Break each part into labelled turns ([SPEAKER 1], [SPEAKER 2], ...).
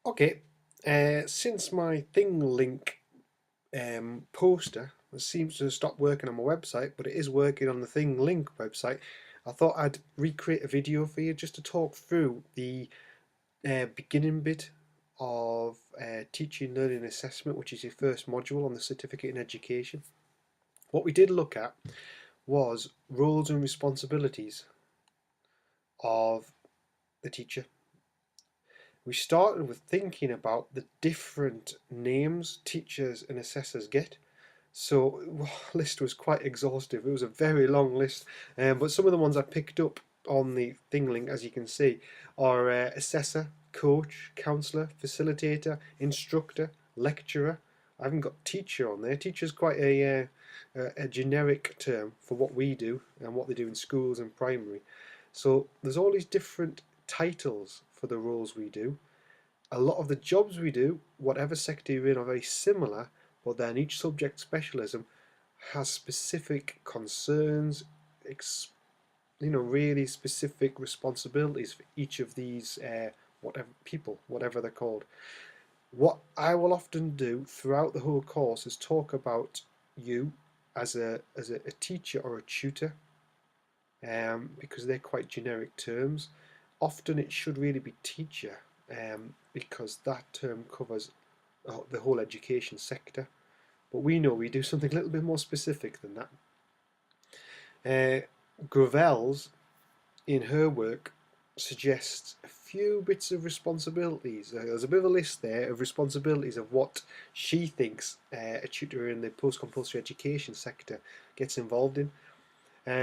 [SPEAKER 1] Okay, since my Thing Link poster seems to have stopped working on my website, but it is working on the Thing Link website, I thought I'd recreate a video for you just to talk through the beginning bit of teaching, learning, assessment, which is your first module on the certificate in education. What we did look at was roles and responsibilities of the teacher. We started with thinking about the different names teachers and assessors get. So the list was quite exhaustive. It was a very long list, but some of the ones I picked up on the thing link, as you can see, are assessor, coach, counsellor, facilitator, instructor, lecturer. I haven't got teacher on there. Teacher is quite a generic term for what we do and what they do in schools and primary. So there's all these different titles for the roles we do. A lot of the jobs we do, whatever sector you're in, are very similar, but then each subject specialism has specific concerns, really specific responsibilities for each of these whatever people, whatever they're called. What I will often do throughout the whole course is talk about you as a teacher or a tutor, because they're quite generic terms. Often it should really be teacher, because that term covers the whole education sector. But we know we do something a little bit more specific than that. Gravel's, in her work, suggests a few bits of responsibilities. There's a bit of a list there of responsibilities of what she thinks a tutor in the post-compulsory education sector gets involved in.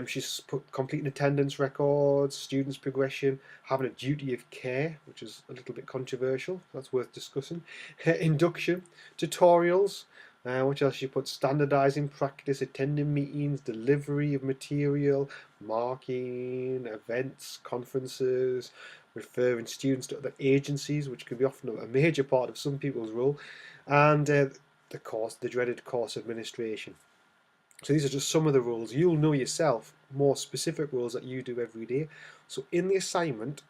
[SPEAKER 1] She's put completing attendance records, students' progression, having a duty of care, which is a little bit controversial. That's worth discussing. Induction, tutorials, which else she put? Standardising practice, attending meetings, delivery of material, marking, events, conferences, referring students to other agencies, which can be often a major part of some people's role, and the dreaded course administration. So these are just some of the rules. You'll know yourself more specific rules that you do every day. So in the assignment,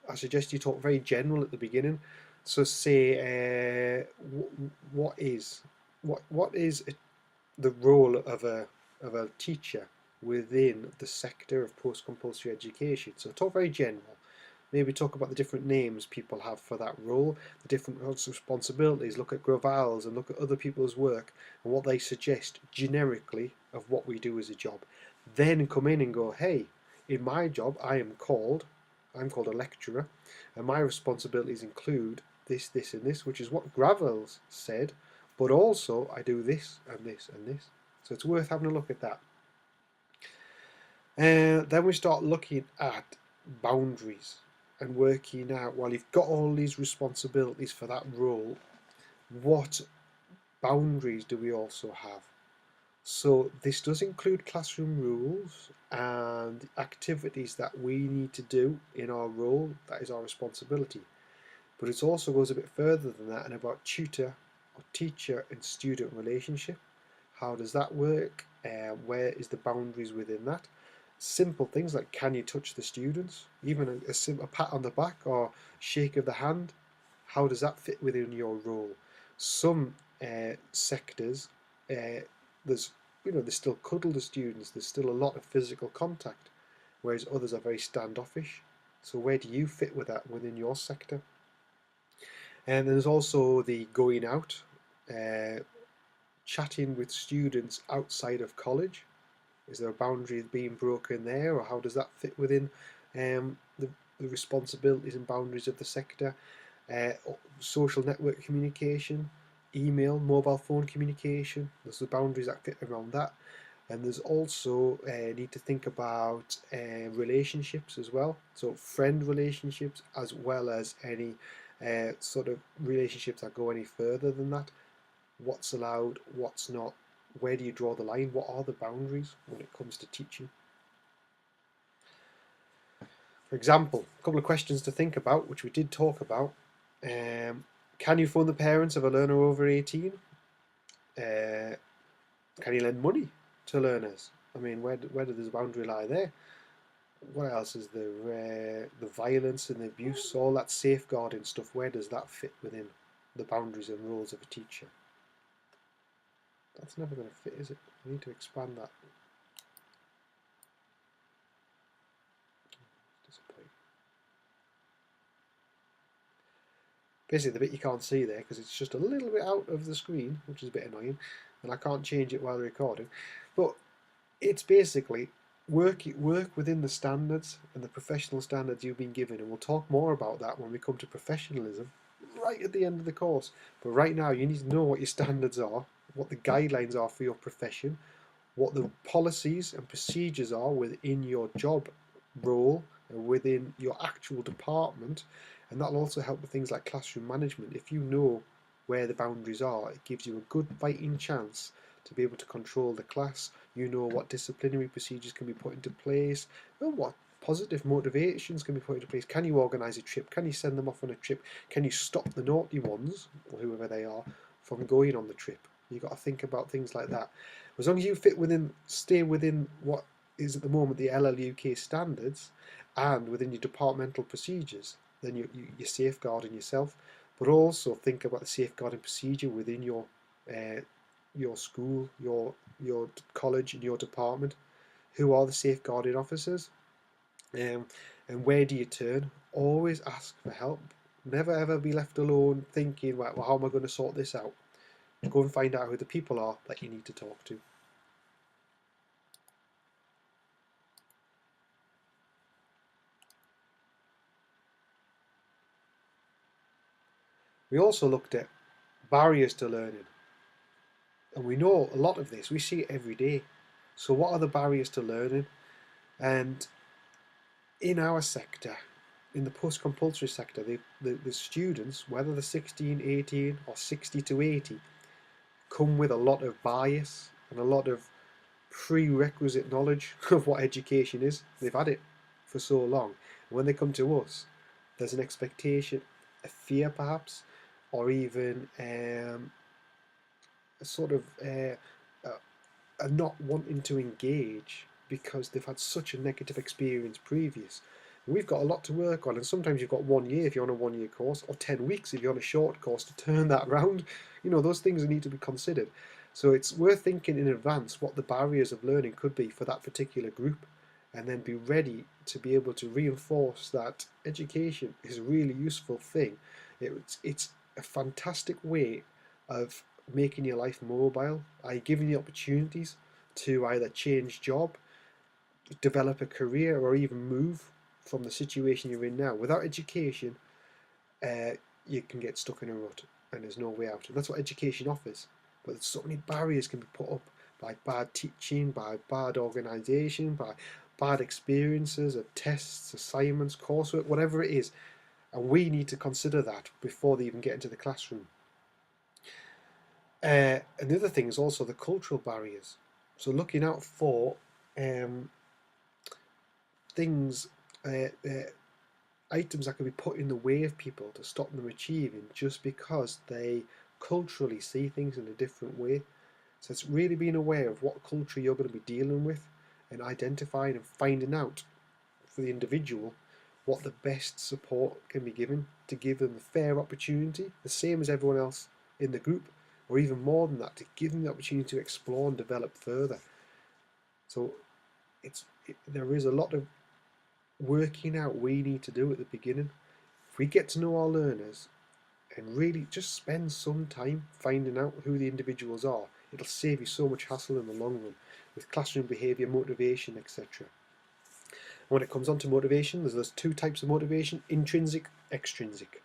[SPEAKER 1] I suggest you talk very general at the beginning. So say, what is the role of a teacher within the sector of post-compulsory education? So talk very general. Maybe talk about the different names people have for that role, the different responsibilities, look at Gravals and look at other people's work and what they suggest generically of what we do as a job. Then come in and go, hey, in my job I'm called a lecturer, and my responsibilities include this, this and this, which is what Gravels said, but also I do this and this and this. So it's worth having a look at that. Then we start looking at boundaries and working out, while you've got all these responsibilities for that role, what boundaries do we also have? So this does include classroom rules and activities that we need to do in our role. That is our responsibility. But it also goes a bit further than that and about tutor or teacher and student relationship. How does that work? Where is the boundaries within that? Simple things like, can you touch the students? Even a simple pat on the back or shake of the hand. How does that fit within your role? Some sectors, there's they still cuddle the students. There's still a lot of physical contact, whereas others are very standoffish. So where do you fit with that within your sector? And there's also the going out, uh, chatting with students outside of college. Is there a boundary being broken there, or how does that fit within the responsibilities and boundaries of the sector? Uh, Social network communication, email, mobile phone communication. There's the boundaries that fit around that. And there's also need to think about relationships as well. So friend relationships as well as any sort of relationships that go any further than that. What's allowed, what's not, where do you draw the line, what are the boundaries when it comes to teaching? For example, a couple of questions to think about, which we did talk about. Can you phone the parents of a learner over 18? Uh, can you lend money to learners? I mean, where does the boundary lie there? what else is there? The violence and the abuse, all that safeguarding stuff. Where does that fit within the boundaries and roles of a teacher? That's never going to fit, is it? We need to expand that. Disappointing. Basically, the bit you can't see there because it's just a little bit out of the screen, which is a bit annoying, and I can't change it while recording. But it's basically work within the standards and the professional standards you've been given, and we'll talk more about that when we come to professionalism right at the end of the course. But right now, you need to know what your standards are, what the guidelines are for your profession, what the policies and procedures are within your job role and within your actual department, and that'll also help with things like classroom management. If you know where the boundaries are, it gives you a good fighting chance to be able to control the class. You know what disciplinary procedures can be put into place, and what positive motivations can be put into place. Can you organise a trip? Can you send them off on a trip? Can you stop the naughty ones, or whoever they are, from going on the trip? You've got to think about things like that. As long as you stay within what is at the moment the LLUK standards and within your departmental procedures, then you're safeguarding yourself. But also think about the safeguarding procedure within your school, your college, and your department. Who are the safeguarding officers? Um, and where do you turn? Always ask for help. Never ever be left alone thinking, right, well, how am I going to sort this out? Go and find out who the people are that you need to talk to. We also looked at barriers to learning, and we know a lot of this. We see it every day. So, what are the barriers to learning? And in our sector, in the post-compulsory sector, the students, whether they're 16, 18, or 60 to 80, come with a lot of bias and a lot of prerequisite knowledge of what education is. They've had it for so long. When they come to us, there's an expectation, a fear perhaps, or even a sort of a not wanting to engage because they've had such a negative experience previous. We've got a lot to work on, and sometimes you've got 1 year if you're on a 1 year course, or 10 weeks if you're on a short course to turn that around. You know, those things need to be considered. So it's worth thinking in advance what the barriers of learning could be for that particular group, and then be ready to be able to reinforce that education is a really useful thing. It's a fantastic way of making your life mobile, giving you opportunities to either change job, develop a career, or even move from the situation you're in now. Without education, you can get stuck in a rut and there's no way out. And that's what education offers. But so many barriers can be put up by bad teaching, by bad organisation, by bad experiences of tests, assignments, coursework, whatever it is. And we need to consider that before they even get into the classroom. And the other thing is also the cultural barriers. So looking out for things, items that can be put in the way of people to stop them achieving just because they culturally see things in a different way. So it's really being aware of what culture you're going to be dealing with and identifying and finding out for the individual what the best support can be given to give them a fair opportunity, the same as everyone else in the group, or even more than that, to give them the opportunity to explore and develop further. So there is a lot of working out we need to do at the beginning. If we get to know our learners and really just spend some time finding out who the individuals are, it'll save you so much hassle in the long run with classroom behaviour, motivation, etc. When it comes on to motivation, there's two types of motivation: intrinsic, extrinsic.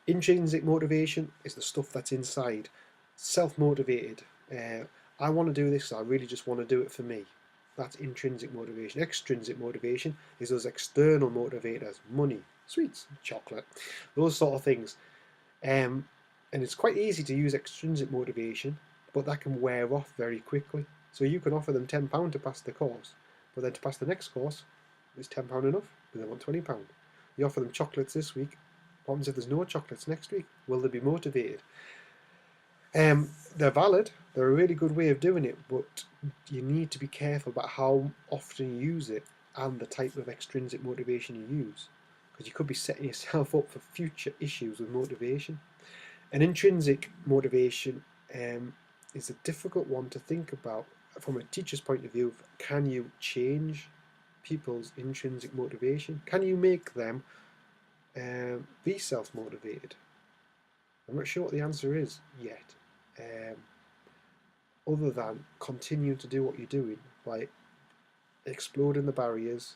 [SPEAKER 1] Intrinsic motivation is the stuff that's inside, self-motivated. I want to do this, I really just want to do it for me. That's intrinsic motivation. Extrinsic motivation is those external motivators: money, sweets, chocolate, those sort of things. And it's quite easy to use extrinsic motivation, but that can wear off very quickly. So you can offer them £10 to pass the course, but then to pass the next course, is £10 enough? Do they want £20? You offer them chocolates this week. What happens if there's no chocolates next week? Will they be motivated? They're valid. They're a really good way of doing it, but you need to be careful about how often you use it and the type of extrinsic motivation you use, because you could be setting yourself up for future issues with motivation. An intrinsic motivation is a difficult one to think about from a teacher's point of view. Can you change people's intrinsic motivation? Can you make them be self-motivated? I'm not sure what the answer is yet, other than continue to do what you're doing by exploding the barriers,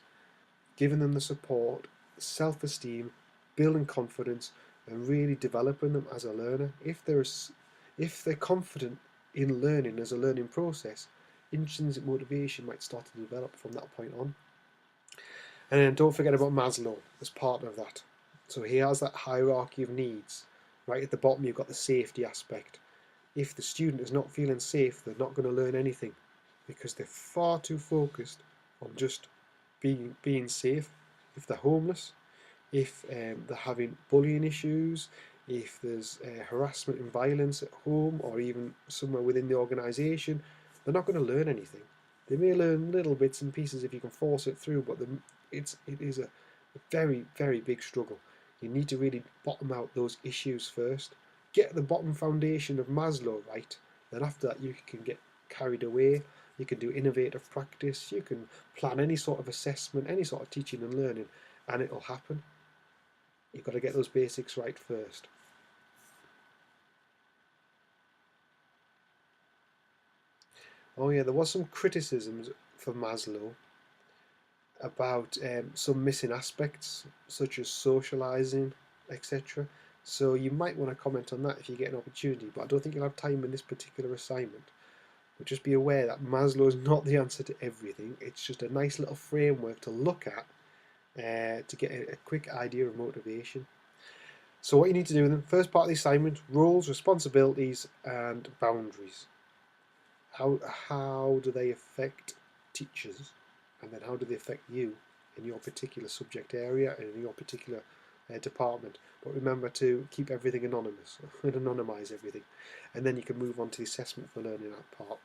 [SPEAKER 1] giving them the support, self-esteem, building confidence, and really developing them as a learner. If they're confident in learning as a learning process, intrinsic motivation might start to develop from that point on. And then don't forget about Maslow as part of that. So he has that hierarchy of needs. Right at the bottom, you've got the safety aspect. If the student is not feeling safe, they're not going to learn anything, because they're far too focused on just being safe. If they're homeless, if they're having bullying issues, if there's harassment and violence at home or even somewhere within the organisation, they're not going to learn anything. They may learn little bits and pieces if you can force it through, but it is a very, very big struggle. You need to really bottom out those issues first. Get the bottom foundation of Maslow right, then after that you can get carried away. You can do innovative practice, you can plan any sort of assessment, any sort of teaching and learning, and it'll happen. You've got to get those basics right first. Oh yeah, there was some criticisms for Maslow about some missing aspects, such as socialising, etc. So you might want to comment on that if you get an opportunity, but I don't think you'll have time in this particular assignment. But just be aware that Maslow is not the answer to everything. It's just a nice little framework to look at to get a quick idea of motivation. So what you need to do in the first part of the assignment: roles, responsibilities, and boundaries. How do they affect teachers, and then how do they affect you in your particular subject area and in your particular department? But remember to keep everything anonymous and anonymise everything, and then you can move on to the assessment for learning that part.